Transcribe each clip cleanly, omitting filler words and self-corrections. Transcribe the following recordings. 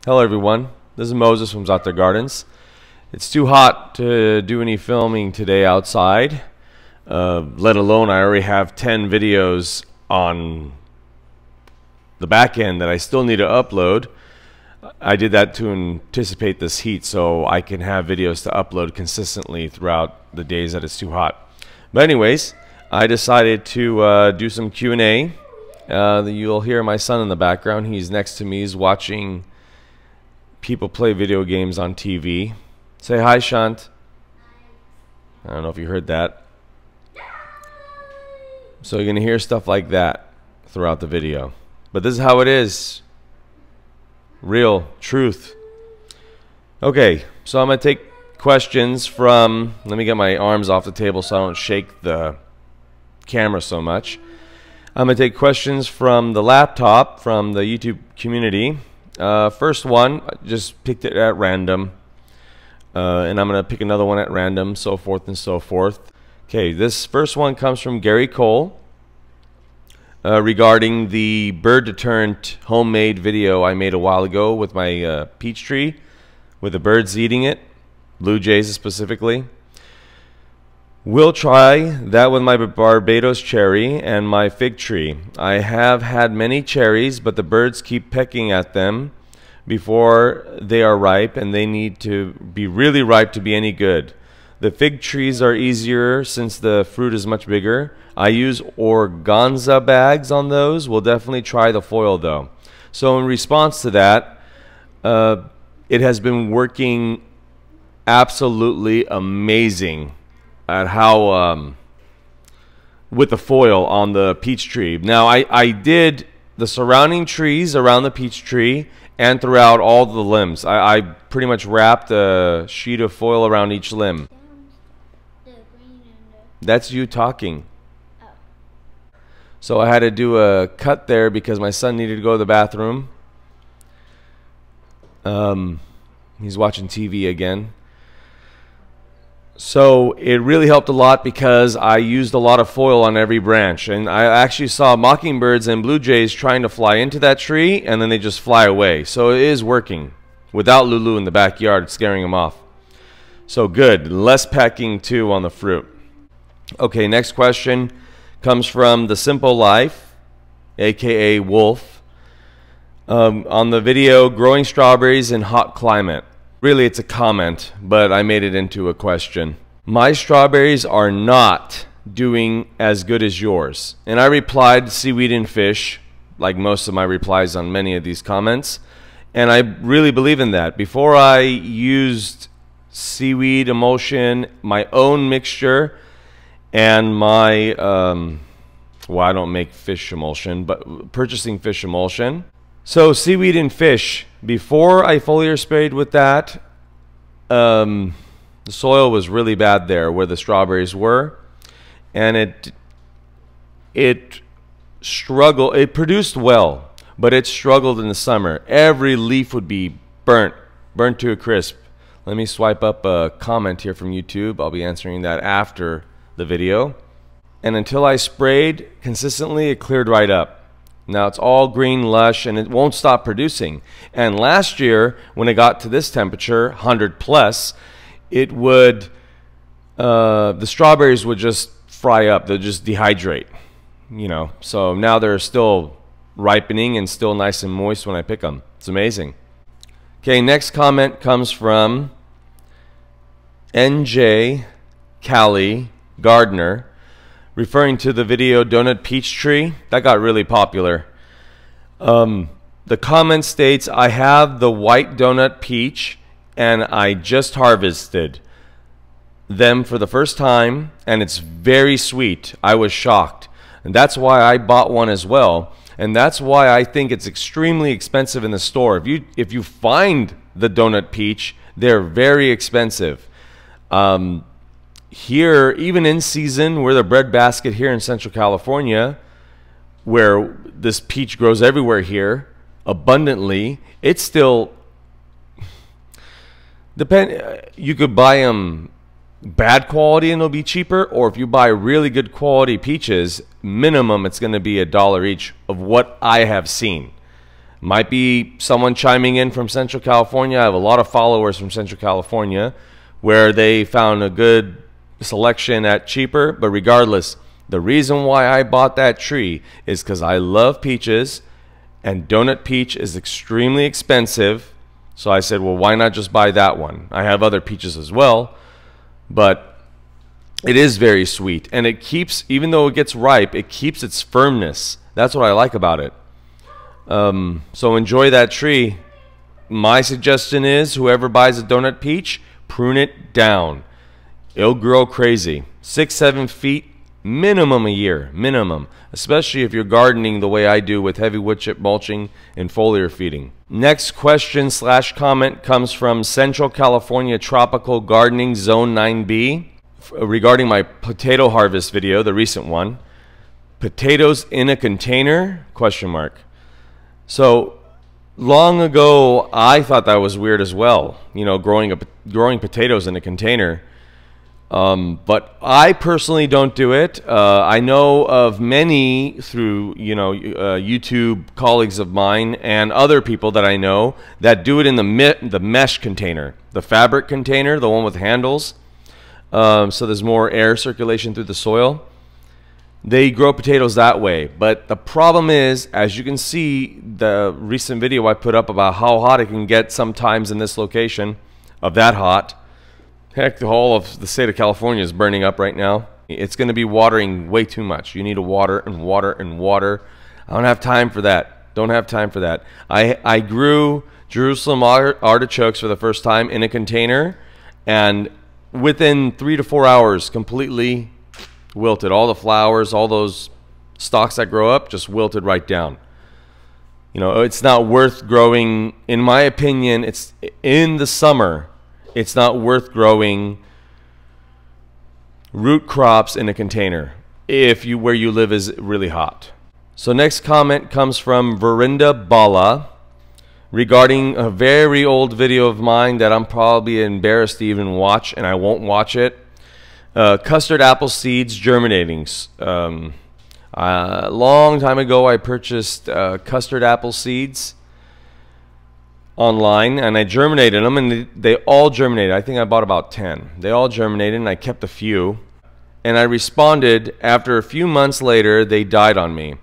Hello everyone, this is Moses from Zotzer Gardens. It's too hot to do any filming today outside, let alone I already have 10 videos on the back end that I still need to upload. I did that to anticipate this heat so I can have videos to upload consistently throughout the days that it's too hot. But anyways, I decided to do some Q&A. You'll hear my son in the background. He's next to me. He's watching people play video games on TV. Say hi, Shant. I don't know if you heard that. So you're going to hear stuff like that throughout the video. But this is how it is. Real truth. Okay, so I'm going to take questions from... Let me get my arms off the table so I don't shake the camera so much. I'm going to take questions from the laptop, from the YouTube community. First one, I just picked it at random, and I'm going to pick another one at random, so forth and so forth. Okay, this first one comes from Gary Cole regarding the bird deterrent homemade video I made a while ago with my peach tree, with the birds eating it, blue jays specifically. We'll try that with my Barbados cherry and my fig tree. I have had many cherries, but the birds keep pecking at them before they are ripe, and they need to be really ripe to be any good. The fig trees are easier since the fruit is much bigger. I use organza bags on those. We'll definitely try the foil though. So in response to that, it has been working absolutely amazing at how with the foil on the peach tree. Now I did the surrounding trees around the peach tree and throughout all the limbs. I pretty much wrapped a sheet of foil around each limb. That's you talking. Oh. So I had to do a cut there because my son needed to go to the bathroom. He's watching TV again. So it really helped a lot because I used a lot of foil on every branch, and I actually saw mockingbirds and blue jays trying to fly into that tree and then they just fly away. So it is working without Lulu in the backyard scaring them off. So good. Less pecking too on the fruit. Okay, next question comes from The Simple Life, aka Wolf, on the video growing strawberries in hot climate. Really, it's a comment, but I made it into a question. My strawberries are not doing as good as yours. And I replied seaweed and fish, like most of my replies on many of these comments. And I really believe in that. Before I used seaweed emulsion, my own mixture, and my, well, I don't make fish emulsion, but purchasing fish emulsion. So seaweed and fish, before I foliar sprayed with that, the soil was really bad there where the strawberries were, and it struggled. It produced well, but it struggled in the summer. Every leaf would be burnt to a crisp. Let me swipe up a comment here from YouTube. I'll be answering that after the video. And until I sprayed consistently, it cleared right up. Now it's all green, lush, and it won't stop producing. And last year, when it got to this temperature, 100 plus, it would, the strawberries would just fry up. They'll just dehydrate, you know. So now they're still ripening and still nice and moist when I pick them. It's amazing. Okay, next comment comes from NJ Callie Gardner, referring to the video Donut Peach Tree. That got really popular. The comment states, I have the white donut peach and I just harvested them for the first time and it's very sweet. I was shocked. And that's why I bought one as well. And that's why I think it's extremely expensive in the store. If you find the donut peach, they're very expensive. Here, even in season, we're the breadbasket here in Central California, where this peach grows everywhere here, abundantly. It's still, you could buy them bad quality and it'll be cheaper, or if you buy really good quality peaches, minimum it's going to be $1 each of what I have seen. Might be someone chiming in from Central California. I have a lot of followers from Central California where they found a good selection at cheaper. But regardless, the reason why I bought that tree is because I love peaches, and donut peach is extremely expensive. So I said, well, why not just buy that one? I have other peaches as well, but it is very sweet, and it keeps, even though it gets ripe, it keeps its firmness. That's what I like about it. So enjoy that tree. My suggestion is, whoever buys a donut peach, prune it down. It'll grow crazy. 6-7 feet minimum a year, minimum, especially if you're gardening the way I do with heavy wood chip mulching and foliar feeding. Next question / comment comes from Central California Tropical Gardening Zone 9B regarding my potato harvest video, the recent one. Potatoes in a container? Question mark. So long ago, I thought that was weird as well, you know, growing potatoes in a container. But I personally don't do it. I know of many through, YouTube colleagues of mine and other people that I know that do it in the mesh container, the fabric container, the one with handles. So there's more air circulation through the soil. They grow potatoes that way. But the problem is, as you can see, the recent video I put up about how hot it can get sometimes in this location, of that hot. Heck, the whole of the state of California is burning up right now. It's going to be watering way too much. You need to water and water and water. I don't have time for that. Don't have time for that. I grew Jerusalem artichokes for the first time in a container, and within 3 to 4 hours, completely wilted. All the flowers, all those stalks that grow up, just wilted right down. You know, it's not worth growing, in my opinion. It's in the summer. It's not worth growing root crops in a container if where you live is really hot. So next comment comes from Verinda Bala regarding a very old video of mine that I'm probably embarrassed to even watch, and I won't watch it. Custard apple seeds germinating. A long time ago I purchased custard apple seeds online, and I germinated them, and they all germinated. I think I bought about 10. They all germinated, and I kept a few, and I responded. After a few months later, they died on me,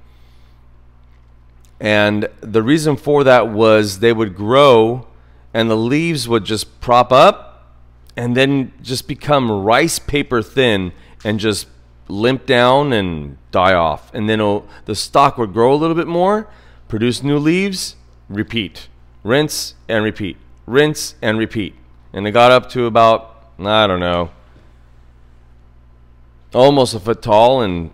and the reason for that was they would grow and the leaves would just prop up and then just become rice paper thin and just limp down and die off, and then the stalk would grow a little bit more, produce new leaves, repeat. Rinse and repeat. Rinse and repeat. And it got up to about, I don't know, almost a foot tall, and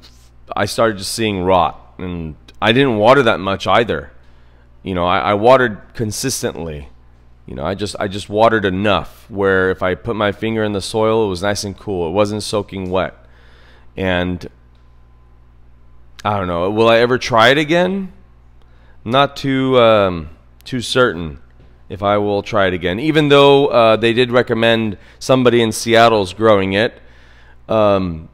I started just seeing rot. And I didn't water that much either. You know, I watered consistently. You know, I just watered enough where if I put my finger in the soil, it was nice and cool. It wasn't soaking wet. And I don't know, will I ever try it again? Not too certain if I will try it again, even though they did recommend somebody in Seattle's growing it. I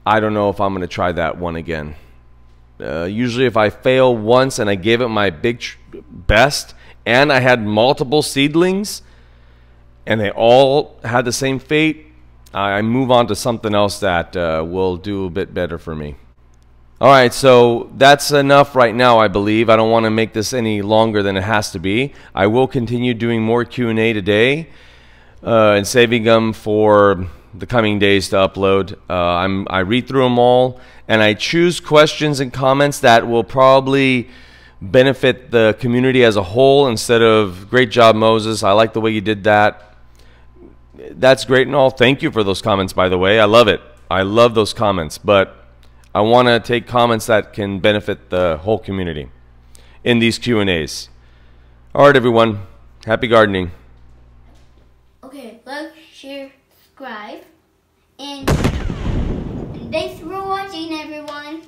don't know if I'm going to try that one again. Usually if I fail once and I gave it my big best and I had multiple seedlings and they all had the same fate, I move on to something else that will do a bit better for me. Alright, so that's enough right now, I believe. I don't want to make this any longer than it has to be. I will continue doing more Q&A today and saving them for the coming days to upload. I read through them all, and I choose questions and comments that will probably benefit the community as a whole instead of "great job, Moses, I like the way you did that." That's great and all. Thank you for those comments, by the way. I love it. I love those comments, but I want to take comments that can benefit the whole community in these Q&As. All right, everyone. Happy gardening. Okay, like, share, subscribe, and thanks for watching, everyone.